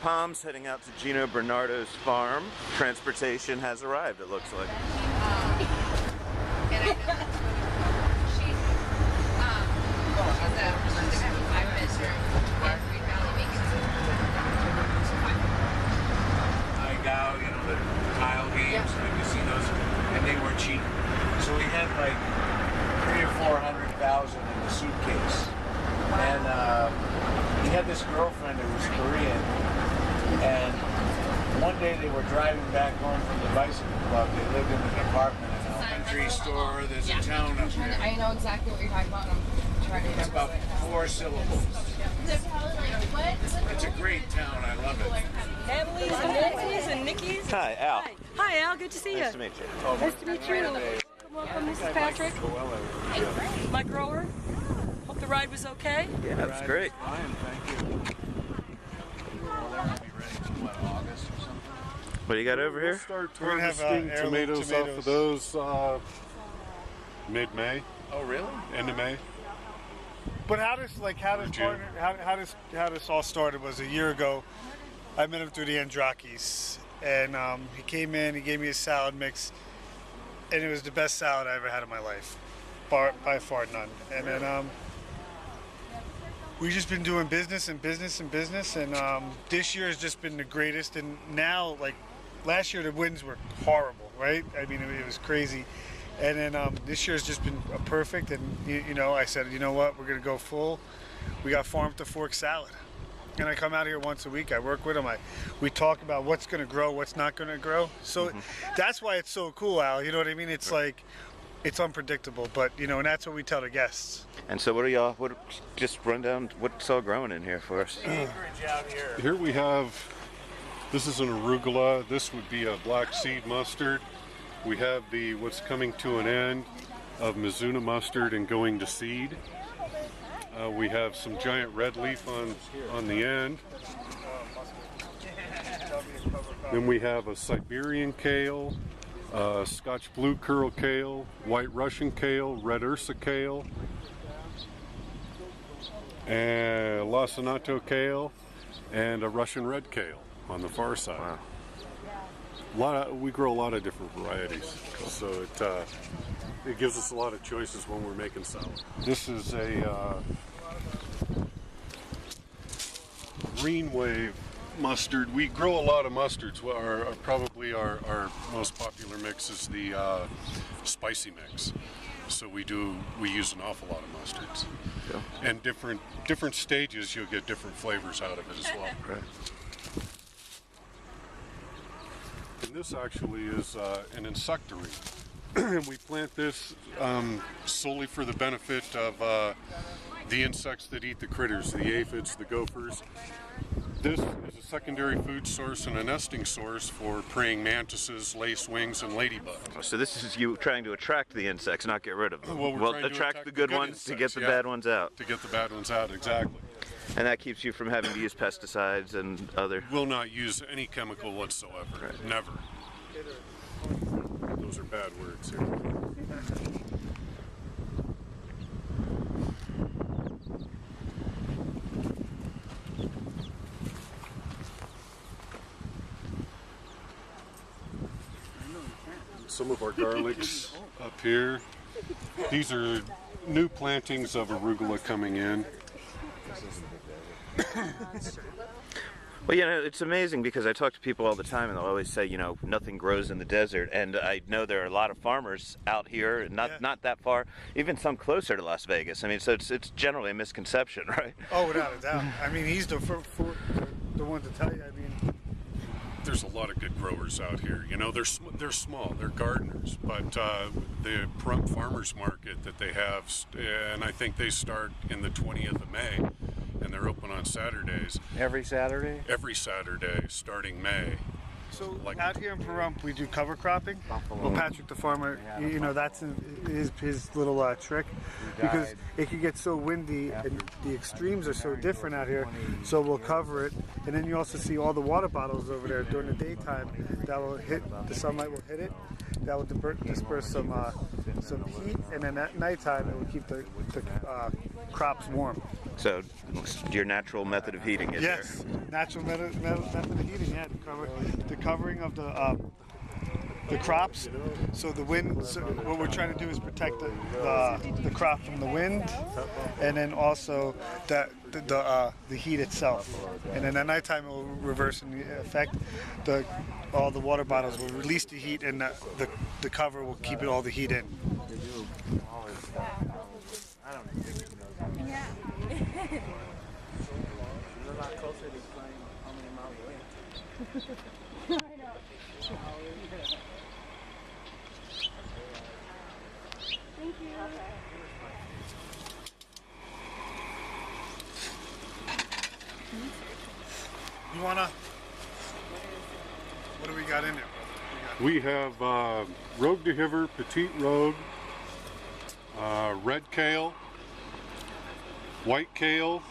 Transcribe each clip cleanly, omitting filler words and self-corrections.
Palms, heading out to Geno Bernardo's farm. Transportation has arrived, it looks like. The tile games, the casinos, and they were cheap. So we had like 300,000 or 400,000 in the suitcase. And he had this girlfriend who was Korean, and one day they were driving back home from the bicycle club. They lived in an apartment in an elementary store. There's a town up there. I know exactly what you're talking about. I'm trying to remember. It's about 4 syllables. It's a great town. I love it. Emily's and Nancy's and Nikki's. Hi, Al. Hi, Al. Good to see you. Nice to meet you. Nice to meet you. Welcome, Mrs. Patrick. My grower. Hope the ride was okay. Yeah, that's great. Fine, thank you. Well, they're going to be ready for what, August or something? What do you got over here? We'll start We're gonna have, harvesting heirloom tomatoes off of those mid-May, Oh, really? end of May. But how this all started was a year ago. I met him through the Andrakis, and he came in. He gave me a salad mix, and it was the best salad I ever had in my life, by far none. And then we've just been doing business and business and business, and this year has just been the greatest. And now, like last year, the winds were horrible, right? I mean, it was crazy. And then this year has just been perfect. And you know, I said, you know what, we're gonna go full. We got farm to fork salad. And I come out here once a week. I work with them. We talk about what's going to grow, what's not going to grow. So that's why it's so cool, Al. You know what I mean? It's like, it's unpredictable, but you know, and that's what we tell the guests. And so what are y'all, just run down what's all growing in here for us? Acreage out here. Here we have, this is an arugula. This would be a black seed mustard. We have the what's coming to an end of Mizuna mustard and going to seed. We have some giant red leaf on the end. Then we have a Siberian kale, Scotch blue curl kale, white Russian kale, red Ursa kale, and lacinato kale, and a Russian red kale on the far side. Wow. We grow a lot of different varieties, so it gives us a lot of choices when we're making salad. This is a green wave mustard. We grow a lot of mustards. Probably our most popular mix is the spicy mix. So we use an awful lot of mustards. Yeah. And different stages, you'll get different flavors out of it as well. Right. And this actually is an insectary. And we plant this solely for the benefit of the insects that eat the critters, the aphids, the gophers. This is a secondary food source and a nesting source for praying mantises, lacewings, and ladybugs. So this is you trying to attract the insects, not get rid of them. Well, we're trying to attract the good ones insects, to get the yeah, bad ones out. To get the bad ones out, exactly. And that keeps you from having to use pesticides and other... We'll not use any chemical whatsoever. Right. Never. Those are bad words here. Some of our garlics up here. These are new plantings of arugula coming in. Well, you know, it's amazing because I talk to people all the time and they'll always say, you know, nothing grows in the desert. And I know there are a lot of farmers out here, not that far, even some closer to Las Vegas. I mean, so it's generally a misconception, right? Oh, without a doubt. I mean, he's the one to tell you. I mean, there's a lot of good growers out here. You know, they're small, they're gardeners, but the farmers market that they have, and I think they start in the 20th of May, and they're open on Saturdays. Every Saturday? Every Saturday, starting May. So out here in Pahrump, we do cover cropping. Well, Patrick the farmer, you know, that's his little trick, because it can get so windy and the extremes are so different out here. So we'll cover it, and then you also see all the water bottles over there during the daytime that will hit, the sunlight will hit it, that will disperse some heat, and then at nighttime it will keep the crops warm. So your natural method of heating it Yes, natural method of heating. Yeah, the covering of the crops. So the wind. So what we're trying to do is protect the crop from the wind, and then also the heat itself. And then at nighttime it will reverse in the effect. All the water bottles will release the heat, and the cover will keep all the heat in. You wanna? What do we got in there? We have Rogue de Hiver, Petite Rogue, red kale, white kale.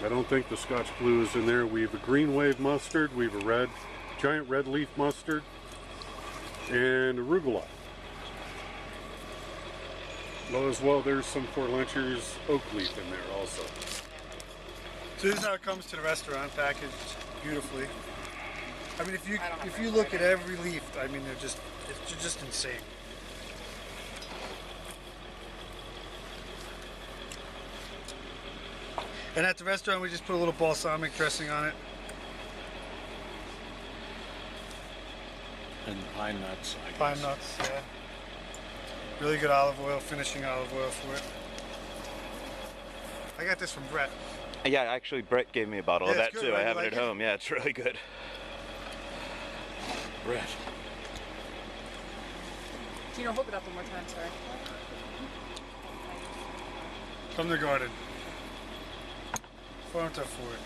I don't think the Scotch Blue is in there. We have a green wave mustard. We have a giant red leaf mustard, and arugula. Well, as well, there's some Fort Lynchers oak leaf in there also. So this is how it comes to the restaurant, packaged beautifully. I mean, if you look at every leaf, I mean, it's just insane. And at the restaurant, we just put a little balsamic dressing on it. And pine nuts. Pine nuts, yeah. Really good olive oil, finishing olive oil for it. I got this from Brett. Yeah, actually, Brett gave me a bottle of Yeah, that it's good, too. right? I have You it like at it? home. Yeah, it's really good. Brett. Geno, hold it up one more time, sorry. From the garden. Farm to fork.